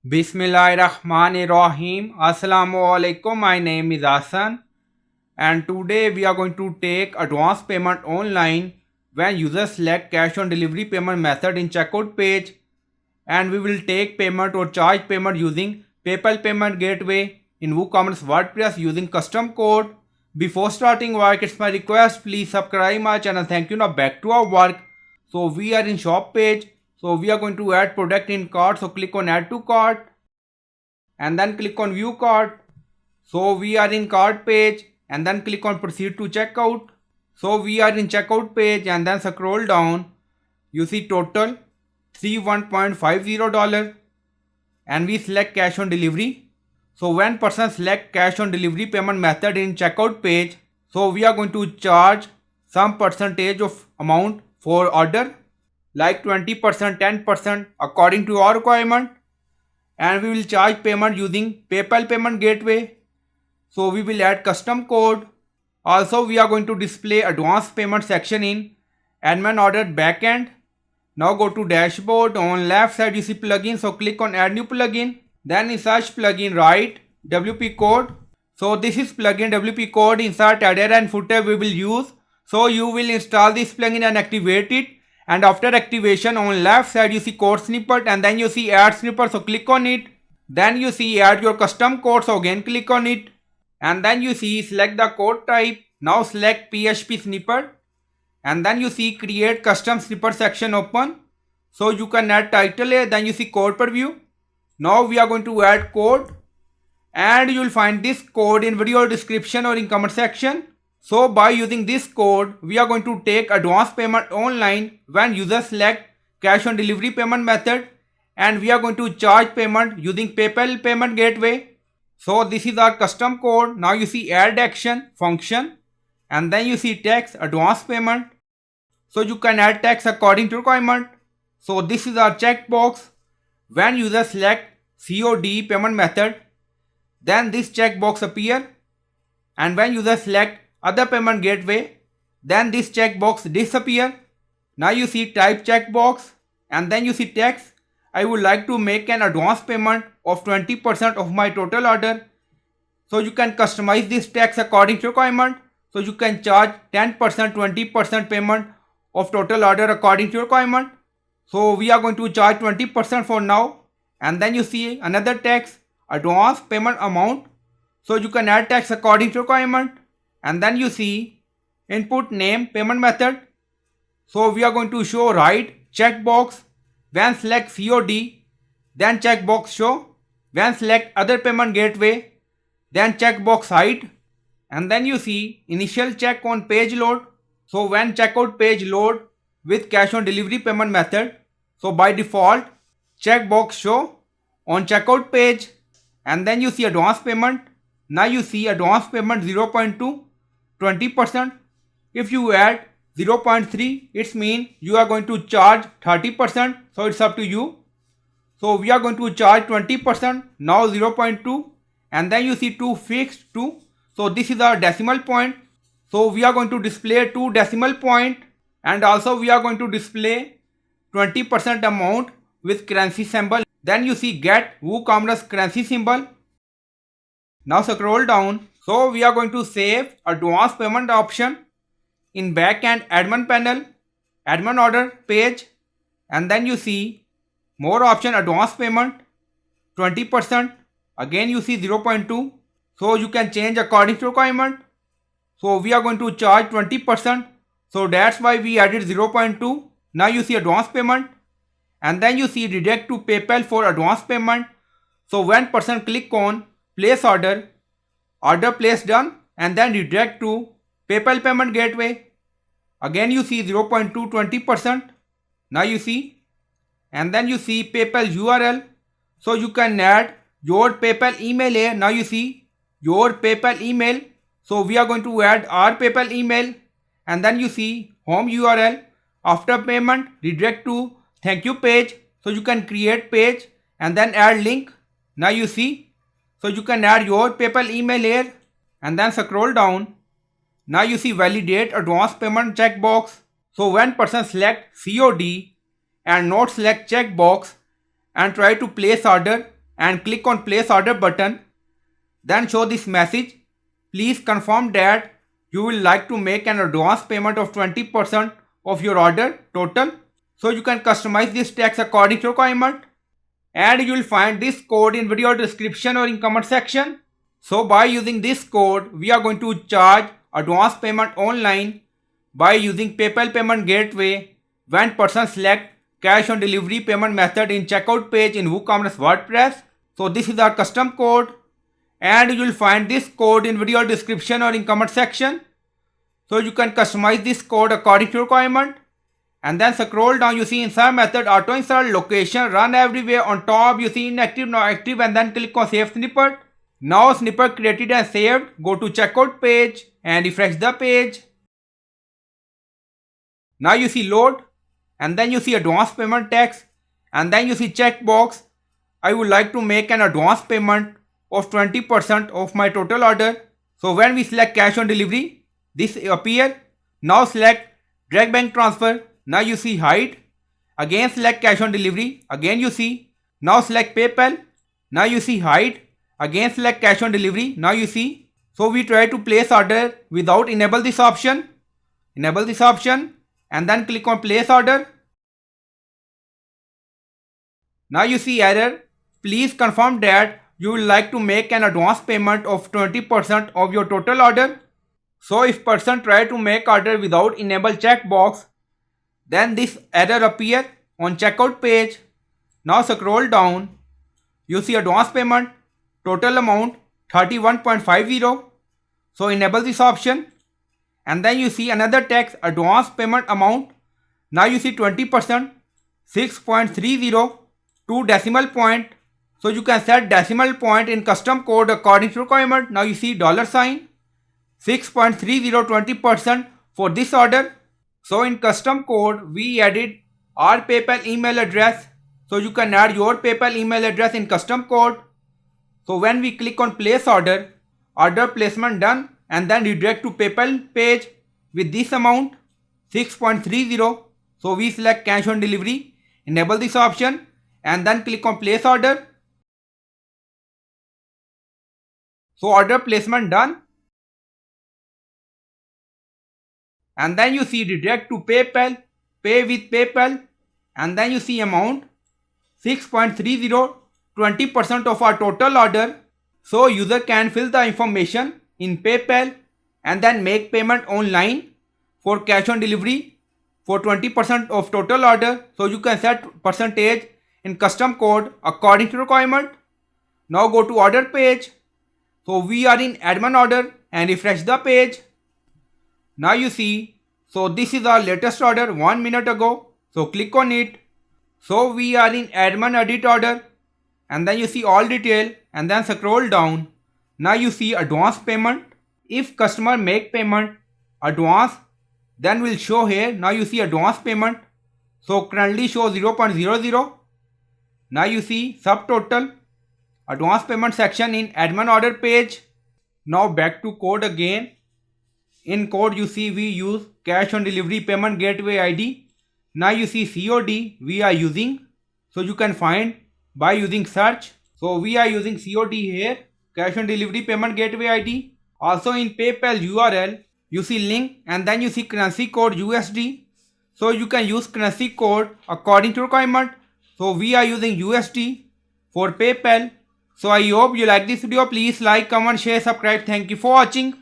Bismillahirrahmanirrahim. Assalamu alaikum. My name is Hassan, and today we are going to take advance payment online when users select cash on delivery payment method in checkout page, and we will take payment or charge payment using PayPal payment gateway in WooCommerce WordPress using custom code. Before starting work, it's my request, please subscribe my channel. Thank you. Now back to our work. So we are in shop page. So we are going to add product in cart. So click on add to cart and then click on view cart. So we are in cart page and then click on proceed to checkout. So we are in checkout page and then scroll down. You see total $31.50 and we select cash on delivery. So when person select cash on delivery payment method in checkout page, so we are going to charge some percentage of amount for order like 20%, 10% according to our requirement, and we will charge payment using PayPal payment gateway. So we will add custom code. Also we are going to display advanced payment section in admin order backend. Now go to dashboard. On left side you see plugin, so click on add new plugin. Then in search plugin write WP code. So this is plugin WP code. Insert header and footer we will use. So you will install this plugin and activate it. And after activation, on left side you see code snippet and then you see add snippet, so click on it. Then you see add your custom code, so again click on it. And then you see select the code type. Now select PHP snippet. And then you see create custom snippet section open. So you can add title here, then you see code preview. Now we are going to add code. And you will find this code in video description or in comment section. So by using this code, we are going to take advance payment online when users select cash on delivery payment method, and we are going to charge payment using PayPal payment gateway. So this is our custom code. Now you see add action function and then you see text advance payment. So you can add text according to requirement. So this is our checkbox. When users select COD payment method, then this checkbox appear, and when users select other payment gateway, then this checkbox disappear. Now you see type checkbox and then you see text. I would like to make an advance payment of 20% of my total order. So you can customize this text according to requirement. So you can charge 10%, 20% payment of total order according to requirement. So we are going to charge 20% for now. And then you see another text advance payment amount. So you can add text according to requirement. And then you see input name payment method. So we are going to show write checkbox when select COD, then checkbox show when select other payment gateway, then checkbox hide. And then you see initial check on page load. So when checkout page load with cash on delivery payment method, so by default checkbox show on checkout page. And then you see advance payment. Now you see advance payment 0.2 20%. If you add 0.3, it means you are going to charge 30%. So it's up to you. So we are going to charge 20%, now 0.2, and then you see 2 fixed 2. So this is our decimal point. So we are going to display 2 decimal point, and also we are going to display 20% amount with currency symbol. Then you see get WooCommerce currency symbol. Now scroll down. So we are going to save advance payment option in backend admin panel, admin order page, and then you see more option advance payment 20%. Again you see 0.2. So you can change according to requirement. So we are going to charge 20%. So that's why we added 0.2. Now you see advance payment, and then you see redirect to PayPal for advance payment. So when person click on place order, order place done, and then redirect to PayPal payment gateway. Again you see 0.2 20%. Now you see, and then you see PayPal URL. So you can add your PayPal email here. Now you see your PayPal email. So we are going to add our PayPal email, and then you see home URL. After payment redirect to thank you page. So you can create page and then add link. Now you see, so you can add your PayPal email here and then scroll down. Now you see validate advance payment checkbox. So when person select COD and not select checkbox and try to place order and click on place order button. Then show this message. Please confirm that you will like to make an advance payment of 20% of your order total. So you can customize this text according to requirement. And you will find this code in video description or in comment section. So by using this code, we are going to charge advance payment online by using PayPal payment gateway when person select cash on delivery payment method in checkout page in WooCommerce WordPress. So this is our custom code, and you will find this code in video description or in comment section. So you can customize this code according to requirement. And then scroll down, you see insert method, auto insert, location, run everywhere. On top you see inactive, not active, and then click on save snippet. Now snippet created and saved. Go to checkout page and refresh the page. Now you see load, and then you see advance payment text, and then you see checkbox. I would like to make an advance payment of 20% of my total order. So when we select cash on delivery, this appear. Now select direct bank transfer. Now you see hide. Again select cash on delivery. Again you see. Now select PayPal. Now you see hide. Again select cash on delivery. Now you see. So we try to place order without enable this option. Enable this option and then click on place order. Now you see error. Please confirm that you would like to make an advance payment of 20% of your total order. So if person try to make order without enable checkbox, then this error appear on checkout page. Now scroll down. You see advance payment, total amount 31.50. So enable this option. And then you see another text, advance payment amount. Now you see 20%, 6.30, 2 decimal point. So you can set decimal point in custom code according to requirement. Now you see $sign, 6.30, 20% for this order. So in custom code, we added our PayPal email address. So you can add your PayPal email address in custom code. So when we click on place order, order placement done, and then redirect to PayPal page with this amount 6.30. So we select cash on delivery, enable this option, and then click on place order. So order placement done. And then you see redirect to PayPal, pay with PayPal, and then you see amount 6.30, 20% of our total order. So user can fill the information in PayPal and then make payment online for cash on delivery for 20% of total order. So you can set percentage in custom code according to requirement. Now go to order page. So we are in admin order and refresh the page. Now you see, so this is our latest order 1 minute ago. So click on it. So we are in admin edit order, and then you see all detail, and then scroll down. Now you see advance payment. If customer make payment advance, then will show here. Now you see advance payment. So currently show 0.00. Now you see subtotal advance payment section in admin order page. Now back to code again. In code you see we use cash on delivery payment gateway ID. Now you see COD we are using. So you can find by using search. So we are using COD here, cash on delivery payment gateway ID. Also in PayPal URL you see link, and then you see currency code USD. So you can use currency code according to requirement. So we are using USD for PayPal. So I hope you like this video. Please like, comment, share, subscribe. Thank you for watching.